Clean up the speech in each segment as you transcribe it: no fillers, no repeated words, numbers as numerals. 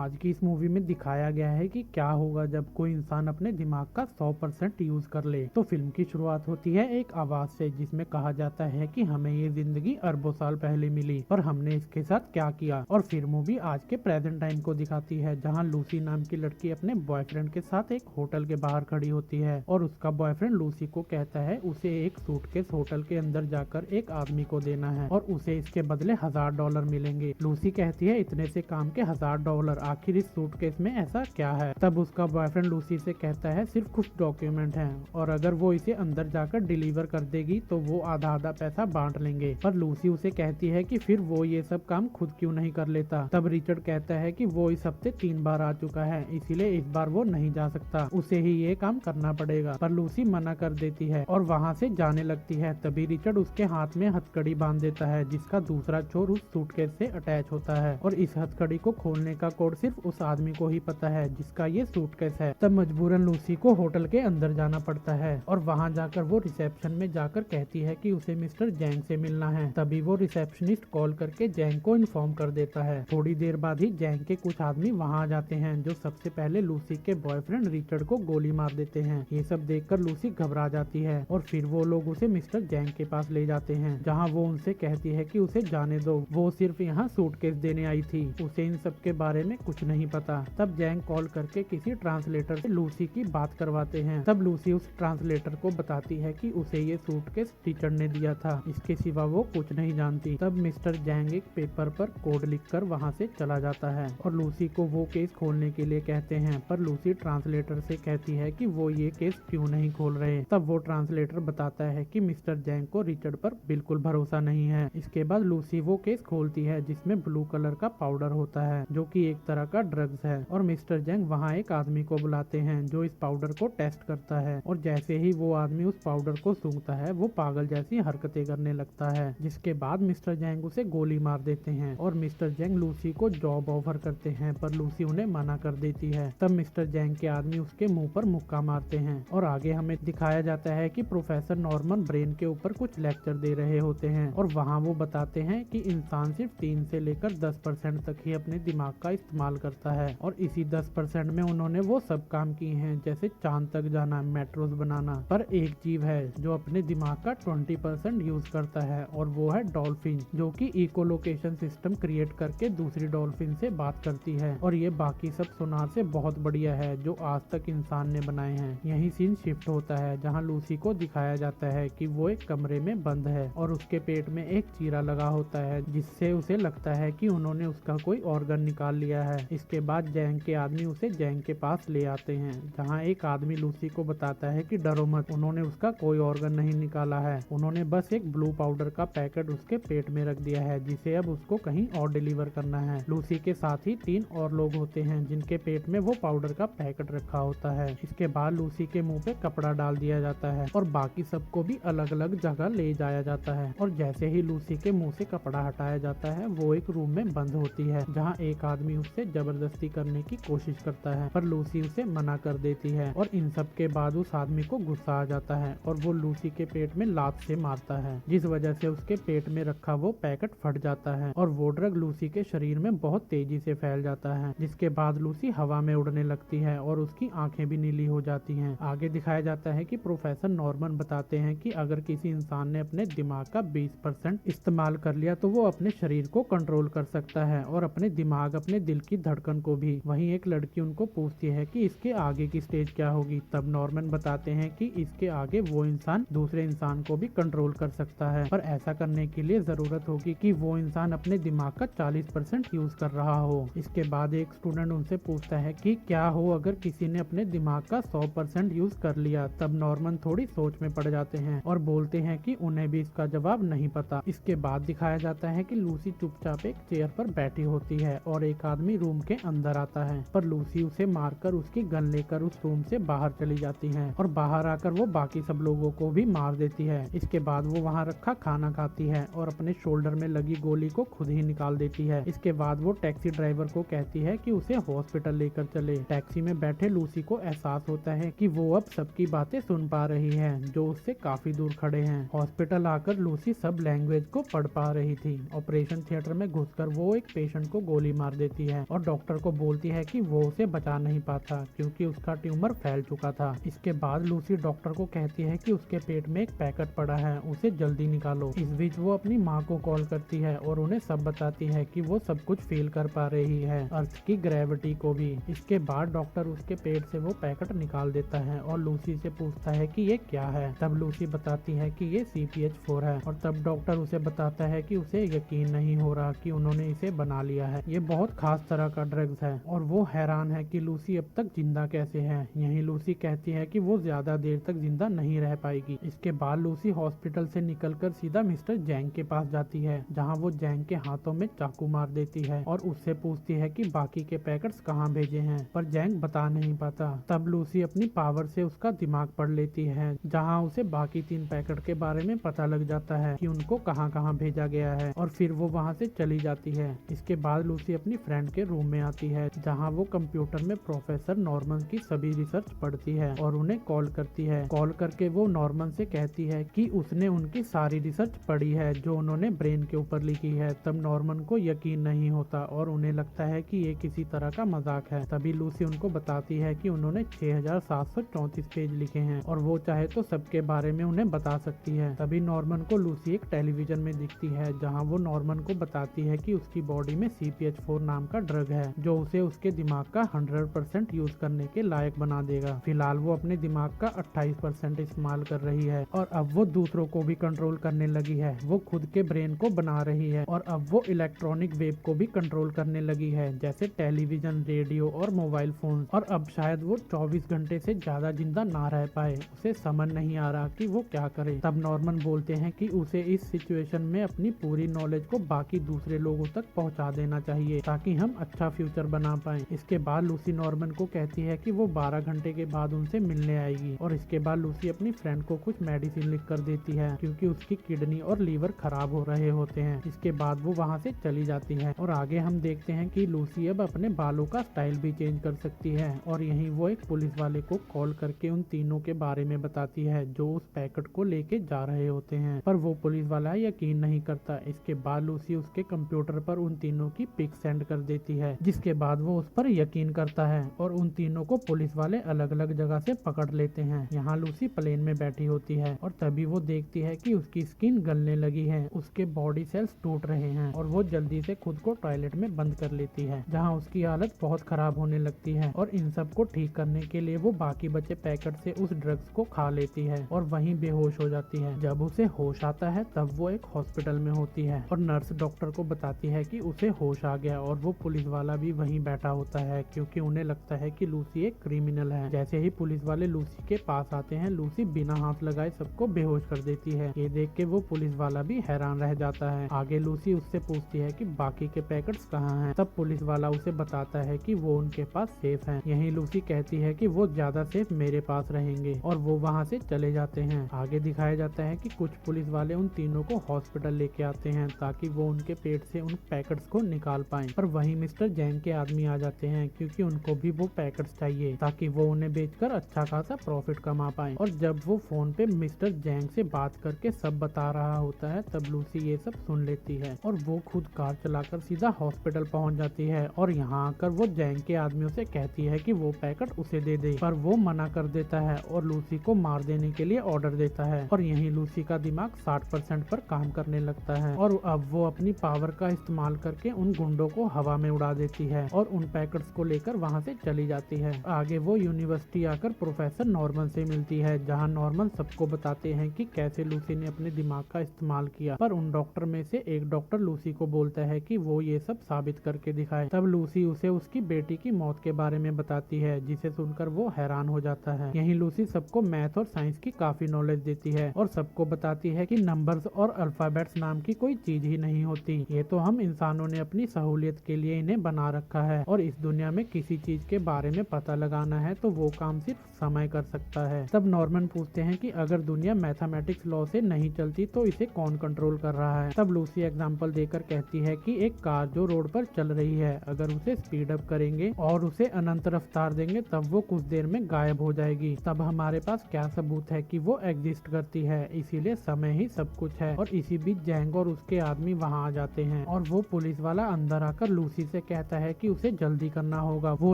आज की इस मूवी में दिखाया गया है कि क्या होगा जब कोई इंसान अपने दिमाग का 100% यूज कर ले। तो फिल्म की शुरुआत होती है एक आवाज से जिसमें कहा जाता है कि हमें ये जिंदगी अरबों साल पहले मिली और हमने इसके साथ क्या किया। और फिर मूवी आज के प्रेजेंट टाइम को दिखाती है जहाँ लूसी नाम की लड़की अपने बॉयफ्रेंड के साथ एक होटल के बाहर खड़ी होती है और उसका बॉयफ्रेंड लूसी को कहता है उसे एक सूटकेस होटल के अंदर जाकर एक आदमी को देना है और उसे इसके बदले $1000 मिलेंगे। लूसी कहती है इतने से काम के $1000, आखिर इस सूटकेस में ऐसा क्या है। तब उसका बॉयफ्रेंड लूसी से कहता है सिर्फ कुछ डॉक्यूमेंट हैं और अगर वो इसे अंदर जाकर डिलीवर कर देगी तो वो आधा आधा पैसा बांट लेंगे। पर लूसी उसे कहती है कि फिर वो ये सब काम खुद क्यों नहीं कर लेता। तब रिचर्ड कहता है कि वो इस हफ्ते 3 बार आ चुका है इसीलिए इस बार वो नहीं जा सकता, उसे ही ये काम करना पड़ेगा। पर लूसी मना कर देती है और वहाँ से जाने लगती है। तभी रिचर्ड उसके हाथ में हथकड़ी बांध देता है जिसका दूसरा छोर उस सूटकेस से अटैच होता है और इस हथकड़ी को खोलने का कोड सिर्फ उस आदमी को ही पता है जिसका ये सूटकेस है। तब मजबूरन लूसी को होटल के अंदर जाना पड़ता है और वहाँ जाकर वो रिसेप्शन में जाकर कहती है कि उसे मिस्टर जैंग से मिलना है। तभी वो रिसेप्शनिस्ट कॉल करके जैंग को इन्फॉर्म कर देता है। थोड़ी देर बाद ही जैंग के कुछ आदमी वहाँ आ जाते हैं जो सबसे पहले लूसी के बॉयफ्रेंड रिचर्ड को गोली मार देते हैं। ये सब देखकर लूसी घबरा जाती है और फिर वो लोग उसे मिस्टर जैंग के पास ले जाते हैं जहाँ वो उनसे कहती है कि उसे जाने दो, वो सिर्फ यहाँ सूटकेस देने आई थी, उसे इन सब के बारे में कुछ नहीं पता। तब जैंग कॉल करके किसी ट्रांसलेटर से लूसी की बात करवाते हैं। तब लूसी उस ट्रांसलेटर को बताती है कि उसे ये सूटकेस टीचर ने दिया था, इसके सिवा वो कुछ नहीं जानती। तब मिस्टर जैंग एक पेपर पर कोड लिखकर वहाँ से चला जाता है और लूसी को वो केस खोलने के लिए कहते हैं। पर लूसी ट्रांसलेटर से कहती है कि वो ये केस क्यों नहीं खोल रहे। तब वो ट्रांसलेटर बताता है कि मिस्टर जैंग को रिचर्ड पर बिल्कुल भरोसा नहीं है। इसके बाद लूसी वो केस खोलती है जिसमें ब्लू कलर का पाउडर होता है जो कि एक तरह का ड्रग्स है और मिस्टर जैंग वहाँ एक आदमी को बुलाते हैं जो इस पाउडर को टेस्ट करता है और जैसे ही वो आदमी उस पाउडर को सूंघता है वो पागल जैसी हरकतें करने लगता है। जिसके बाद मिस्टर जैंग उसे गोली मार देते हैं और मिस्टर जैंग लूसी को जॉब ऑफर करते हैं पर लूसी उन्हें मना कर देती है। तब मिस्टर जैंग के आदमी उसके मुंह पर मुक्का मारते हैं और आगे हमें दिखाया जाता है कि प्रोफेसर नॉर्मन ब्रेन के ऊपर कुछ लेक्चर दे रहे होते हैं और वहाँ वो बताते हैं कि इंसान सिर्फ 3 से लेकर 10% तक ही अपने दिमाग का इस्तेमाल करता है और इसी 10% में उन्होंने वो सब काम किए हैं जैसे चांद तक जाना, मेट्रोस बनाना। पर एक जीव है जो अपने दिमाग का 20% यूज करता है और वो है डॉल्फिन, जो कि इको लोकेशन सिस्टम क्रिएट करके दूसरी डॉल्फिन से बात करती है और ये बाकी सब सोनार से बहुत बढ़िया है जो आज तक इंसान ने बनाए हैं। यही सीन शिफ्ट होता है जहाँ लूसी को दिखाया जाता है कि वो एक कमरे में बंद है और उसके पेट में एक चीरा लगा होता है जिससे उसे लगता है कि उन्होंने उसका कोई ऑर्गन निकाल लिया है। इसके बाद जैंग के आदमी उसे जैंग के पास ले आते हैं जहाँ एक आदमी लूसी को बताता है कि डरो मत, उन्होंने उसका कोई ऑर्गन नहीं निकाला है, उन्होंने बस एक ब्लू पाउडर का पैकेट उसके पेट में रख दिया है जिसे अब उसको कहीं और डिलीवर करना है। लूसी के साथ ही 3 और लोग होते हैं जिनके पेट में वो पाउडर का पैकेट रखा होता है। इसके बाद लूसी के मुंह पे कपड़ा डाल दिया जाता है और बाकी सबको भी अलग अलग जगह ले जाया जाता है और जैसे ही लूसी के मुंह से कपड़ा हटाया जाता है वो एक रूम में बंद होती है जहाँ एक आदमी उससे जबरदस्ती करने की कोशिश करता है पर लूसी उसे मना कर देती है और इन सब के बाद उस आदमी को गुस्सा आ जाता है और वो लूसी के पेट में लात से मारता है जिस वजह से उसके पेट में रखा वो पैकेट फट जाता है और वो ड्रग लूसी के शरीर में बहुत तेजी से फैल जाता है। जिसके बाद लूसी हवा में उड़ने लगती है और उसकी आंखें भी नीली हो जाती हैं। आगे दिखाया जाता है कि प्रोफेसर नॉर्मन बताते हैं कि अगर किसी इंसान ने अपने दिमाग का 20% इस्तेमाल कर लिया तो वो अपने शरीर को कंट्रोल कर सकता है और अपने दिमाग, अपने दिल की धड़कन को भी। वहीं एक लड़की उनको पूछती है कि इसके आगे की स्टेज क्या होगी। तब नॉर्मन बताते हैं कि इसके आगे वो इंसान दूसरे इंसान को भी कंट्रोल कर सकता है पर ऐसा करने के लिए जरूरत होगी कि वो इंसान अपने दिमाग का 40% यूज कर रहा हो। इसके बाद एक स्टूडेंट उनसे पूछता है कि क्या हो अगर किसी ने अपने दिमाग का 100% यूज कर लिया। तब नॉर्मन थोड़ी सोच में पड़ जाते हैं और बोलते हैं कि उन्हें भी इसका जवाब नहीं पता। इसके बाद दिखाया जाता है कि लूसी चुपचाप एक चेयर पर बैठी होती है और एक आदमी रूम के अंदर आता है पर लूसी उसे मारकर उसकी गन लेकर उस रूम से बाहर चली जाती है और बाहर आकर वो बाकी सब लोगों को भी मार देती है। इसके बाद वो वहाँ रखा खाना खाती है और अपने शोल्डर में लगी गोली को खुद ही निकाल देती है। इसके बाद वो टैक्सी ड्राइवर को कहती है कि उसे हॉस्पिटल लेकर चले। टैक्सी में बैठे लूसी को एहसास होता है कि वो अब सबकी बातें सुन पा रही है जो उससे काफी दूर खड़े हैं। हॉस्पिटल आकर लूसी सब लैंग्वेज को पढ़ पा रही थी। ऑपरेशन थिएटर में घुसकर वो एक पेशेंट को गोली मार देती है और डॉक्टर को बोलती है कि वो उसे बचा नहीं पाता क्योंकि उसका ट्यूमर फैल चुका था। इसके बाद लूसी डॉक्टर को कहती है कि उसके पेट में एक पैकेट पड़ा है, उसे जल्दी निकालो। इस बीच वो अपनी माँ को कॉल करती है और उन्हें सब बताती है कि वो सब कुछ फील कर पा रही है, अर्थ की ग्रेविटी को भी। इसके बाद डॉक्टर उसके पेट से वो पैकेट निकाल देता है और लूसी से पूछता है कि ये क्या है। तब लूसी बताती है कि ये CPH4 है और तब डॉक्टर उसे बताता है कि उसे यकीन नहीं हो रहा कि उन्होंने इसे बना लिया है। ये बहुत खास तरह का ड्रग्स है और वो हैरान है कि लूसी अब तक जिंदा कैसे है। यहीं लूसी कहती है कि वो ज्यादा देर तक जिंदा नहीं रह पाएगी। इसके बाद लूसी हॉस्पिटल से निकलकर सीधा मिस्टर जैंग के पास जाती है, जहाँ वो जैंग के हाथों में चाकू मार देती है और उससे पूछती है कि बाकी के पैकेट्स कहाँ भेजे हैं, पर जैंग बता नहीं पाता। तब लूसी अपनी पावर से उसका दिमाग पढ़ लेती है, जहाँ उसे बाकी 3 पैकेट के बारे में पता लग जाता है कि उनको कहाँ कहाँ भेजा गया है और फिर वो वहाँ से चली जाती है। इसके बाद लूसी अपनी फ्रेंड के रूम में आती है, जहाँ वो कंप्यूटर में प्रोफेसर नॉर्मन की सभी रिसर्च पढ़ती है और उन्हें कॉल करती है। कॉल करके वो नॉर्मन से कहती है कि उसने उनकी सारी रिसर्च पढ़ी है जो उन्होंने ब्रेन के ऊपर लिखी है। तब नॉर्मन को यकीन नहीं होता और उन्हें लगता है कि ये किसी तरह का मजाक है। तभी लूसी उनको बताती है कि उन्होंने 6734 पेज लिखे हैं और वो चाहे तो सबके बारे में उन्हें बता सकती है। तभी नॉर्मन को लूसी एक टेलीविजन में दिखती है, जहाँ वो नॉर्मन को बताती है कि उसकी बॉडी में CPH4 नाम का ड्रग है जो उसे उसके दिमाग का 100% यूज करने के लायक बना देगा। फिलहाल वो अपने दिमाग का 28% इस्तेमाल कर रही है और अब वो दूसरों को भी कंट्रोल करने लगी है। वो खुद के ब्रेन को बना रही है और अब वो इलेक्ट्रॉनिक वेव को भी कंट्रोल करने लगी है, जैसे टेलीविजन, रेडियो और मोबाइल फोन। और अब शायद वो 24 घंटे से ज्यादा जिंदा ना रह पाए। उसे समझ नहीं आ रहा कि वो क्या करे। तब नॉर्मन बोलते हैं कि उसे इस सिचुएशन में अपनी पूरी नॉलेज को बाकी दूसरे लोगों तक पहुंचा देना चाहिए ताकि हम अच्छा फ्यूचर बना पाए। इसके बाद लूसी नॉर्मन को कहती है कि वो 12 घंटे के बाद उनसे मिलने आएगी और इसके बाद लूसी अपनी फ्रेंड को कुछ मेडिसिन लिख कर देती है क्योंकि उसकी किडनी और लीवर खराब हो रहे होते हैं। इसके बाद वो वहाँ से चली जाती है और आगे हम देखते हैं कि लूसी अब अपने बालों का स्टाइल भी चेंज कर सकती है और यहीं वो एक पुलिस वाले को कॉल करके उन तीनों के बारे में बताती है जो उस पैकेट को लेके जा रहे होते हैं, पर वो पुलिस वाला यकीन नहीं करता। इसके बाद लूसी उसके कंप्यूटर पर उन तीनों की पिक सेंड कर देती है, जिसके बाद वो उस पर यकीन करता है और उन तीनों को पुलिस वाले अलग अलग जगह से पकड़ लेते हैं। यहाँ लूसी प्लेन में बैठी होती है और तभी वो देखती है कि उसकी स्किन गलने लगी है, उसके बॉडी सेल्स टूट रहे हैं और वो जल्दी से खुद को टॉयलेट में बंद कर लेती है, जहाँ उसकी हालत बहुत खराब होने लगती है। और इन सब को ठीक करने के लिए वो बाकी बचे पैकेट से उस ड्रग्स को खा लेती है और वहीं बेहोश हो जाती है। जब उसे होश आता है तब वो एक हॉस्पिटल में होती है और नर्स डॉक्टर को बताती है कि उसे होश आ गया और वो पुलिस वाला भी वहीं बैठा होता है क्योंकि उन्हें लगता है कि लूसी एक क्रिमिनल है। जैसे ही पुलिस वाले लूसी के पास आते हैं, लूसी बिना हाथ लगाए सबको बेहोश कर देती है। ये देख के वो पुलिस वाला भी हैरान रह जाता है। आगे लूसी उससे पूछती है कि बाकी के पैकेट्स कहाँ हैं। तब पुलिस वाला उसे बताता है कि वो उनके पास सेफ हैं। यहीं लूसी कहती है कि वो ज्यादा सेफ मेरे पास रहेंगे और वो वहाँ से चले जाते हैं। आगे दिखाया जाता है कि कुछ पुलिस वाले उन तीनों को हॉस्पिटल लेके आते हैं ताकि वो उनके पेट से उन पैकेट्स को निकाल पाएं। पर वहीं मिस्टर जैंग के आदमी आ जाते हैं क्योंकि उनको भी वो पैकेट्स चाहिए ताकि वो उन्हें बेचकर अच्छा खासा प्रॉफिट कमा पाए। और जब वो फोन पे मिस्टर जैंग से बात करके सब बता रहा होता है तब लूसी ये सब सुन लेती है और वो खुद कार चलाकर सीधा हॉस्पिटल पहुंच जाती है और यहाँ आकर वो जैंग के आदमियों से कहती है कि वो पैकेट उसे दे दे, पर वो मना कर देता है और लूसी को मार देने के लिए ऑर्डर देता है। और यहीं लूसी का दिमाग 60% पर काम करने लगता है और अब वो अपनी पावर का इस्तेमाल करके उन गुंडों को हवा में उड़ा देती है और उन पैकेट्स को लेकर वहाँ से चली जाती है। आगे वो यूनिवर्सिटी आकर प्रोफेसर नॉर्मन से मिलती है, जहाँ नॉर्मन सबको बताते हैं कि कैसे लूसी ने अपने दिमाग का इस्तेमाल किया। पर उन डॉक्टर में से एक डॉक्टर लूसी को बोलता है कि वो ये सब साबित करके दिखाए। तब लूसी उसे उसकी बेटी की मौत के बारे में बताती है, जिसे सुनकर वो हैरान हो जाता है। यहीं लूसी सबको मैथ और साइंस की काफी नॉलेज देती है और सबको बताती है कि नंबर्स और अल्फाबेट्स नाम की कोई चीज ही नहीं होती। ये तो हम इंसानों ने अपनी सहूलियत के लिए इन्हें बना रखा है और इस दुनिया में किसी चीज के बारे में पता लगाना है तो वो काम सिर्फ समय कर सकता है। तब नॉर्मन पूछते हैं कि अगर दुनिया मैथमेटिक्स लॉ से नहीं चलती तो इसे कौन कंट्रोल कर रहा है। तब लूसी एग्जाम्पल देकर कहती है कि एक कार जो रोड पर चल रही है, अगर उसे स्पीड अप करेंगे और उसे अनंत रफ्तार देंगे तब वो कुछ देर में गायब हो जाएगी। तब हमारे पास क्या सबूत है कि वो एग्जिस्ट करती है, इसीलिए समय ही सब कुछ है। और इसी बीच जैंग और उसके आदमी वहाँ आ जाते हैं और वो पुलिस वाला अंदर आकर लूसी से कहता है कि उसे जल्दी करना होगा, वो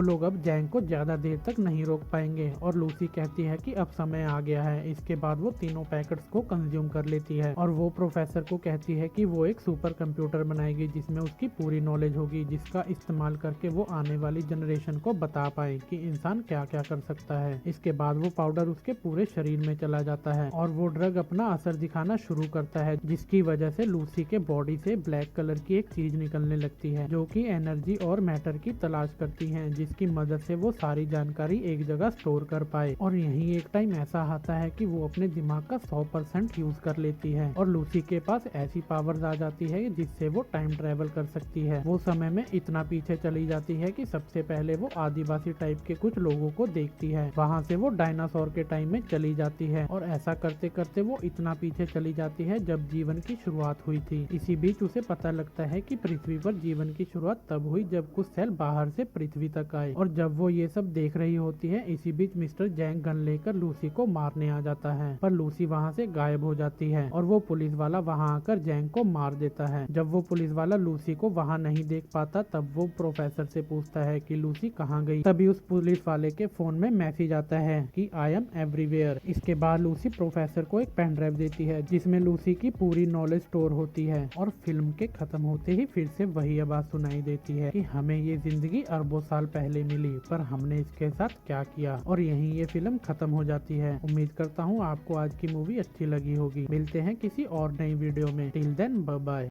लोग अब जैंग को ज्यादा देर तक नहीं रोक पाएंगे। और लूसी कहती है कि अब समय आ गया है। इसके बाद वो तीनों पैकेट्स को कंज्यूम कर लेती है और वो प्रोफेसर को कहती है कि वो एक सुपर कंप्यूटर बनाएगी जिसमें उसकी पूरी नॉलेज होगी, जिसका इस्तेमाल करके वो आने वाली जनरेशन को बता पाए कि इंसान क्या क्या कर सकता है। इसके बाद वो पाउडर उसके पूरे शरीर में चला जाता है और वो ड्रग अपना असर दिखाना शुरू करता है, जिसकी वजह से लूसी के बॉडी से ब्लैक कलर की एक चीज निकलने लगती है जो कि एनर्जी और मैटर की तलाश करती है, जिसकी मदद से वो सारी जानकारी एक जगह स्टोर कर पाए। और यही एक टाइम ऐसा आता है कि वो अपने दिमाग का 100% यूज कर लेती है और लूसी के पास ऐसी पावर्स आ जाती है जिससे वो टाइम ट्रेवल कर सकती है। वो समय में इतना पीछे चली जाती है कि सबसे पहले वो आदिवासी टाइप के कुछ लोगों को देखती है। वहाँ से वो डायनासोर के टाइम में चली जाती है और ऐसा करते करते वो इतना पीछे चली जाती है जब जीवन की शुरुआत हुई थी। इसी बीच उसे पता लगता है कि पृथ्वी पर जीवन की शुरुआत तब हुई जब कुछ सेल बाहर से पृथ्वी तक आए। और जब वो ये सब देख रही होती है, इसी बीच मिस्टर जैंग गन लेकर लूसी को मारने आ जाता है, पर लूसी वहाँ से गायब हो जाती है और वो पुलिस वाला वहाँ आकर जैंग को मार देता है। जब वो पुलिस वाला लूसी को वहाँ नहीं देख पाता तब वो प्रोफेसर से पूछता है कि लूसी कहाँ गई। तभी उस पुलिस वाले के फोन में मैसेज आता है कि आई एम एवरीवेयर। इसके बाद लूसी प्रोफेसर को एक पेन ड्राइव देती है जिसमें लूसी की पूरी नॉलेज स्टोर होती है और फिल्म के खत्म होते ही फिर से वही आवाज सुनाई देती है कि हमें ये जिंदगी अरबों साल पहले मिली, पर हमने इसके साथ क्या किया। और यहीं ये फिल्म खत्म हो जाती है। उम्मीद करता हूँ आपको आज की मूवी अच्छी लगी होगी। मिलते हैं किसी और नई वीडियो में। Till then bye bye.